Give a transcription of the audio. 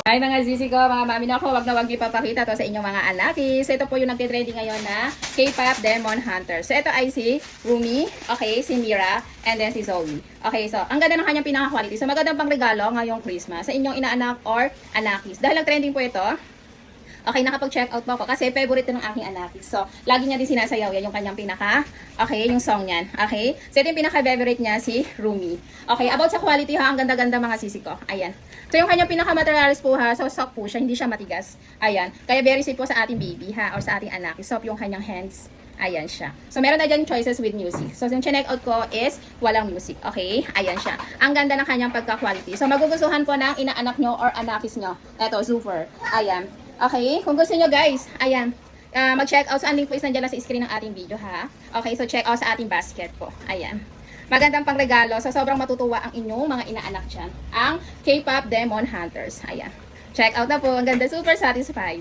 Hi mga Zizi ko, mga mami na ako, wag na wag ipapakita to sa inyong mga alaki. So ito po yung nagtitrending ngayon na K-pop Demon Hunter. So ito ay si Rumi, okay, si Mira, and then si Zoe. Okay, so ang ganda ng kanyang pinaka-quality. So magandang pang regalo ngayong Christmas sa inyong inaanak or anakis. Dahil nag-trending po ito, okay, nakapag-check out po ako kasi favorite ng aking anakis. So, lagi niya din sinasayaw yan yung kanyang okay, yung song niyan. Okay? So, ito yung pinaka-favorite niya, si Rumi. Okay, about sa quality ha, ang ganda-ganda mga sisi ko. Ayan. So, yung kanyang pinaka-materials po ha, so soft po siya, hindi siya matigas. Ayan. Kaya very safe po sa ating baby ha, or sa ating anakis. Soft yung kanyang hands. Ayan siya. So, meron na dyan choices with music. So, yung check out ko is walang music. Okay? Ayan siya. Ang ganda ng kanyang pagka-quality. So, magugustuhan po ng inaanak nyo or anakis nyo. Eto, super. Ayan. Okay, kung gusto nyo guys, ayan, mag-check out. So, ang link po is nandiyan na sa screen ng ating video ha. Okay, so check out sa ating basket po. Ayan. Magandang pang regalo. So, sobrang matutuwa ang inyong mga inaanak dyan. Ang K-pop Demon Hunters. Ayan. Check out na po. Ang ganda, super satisfied.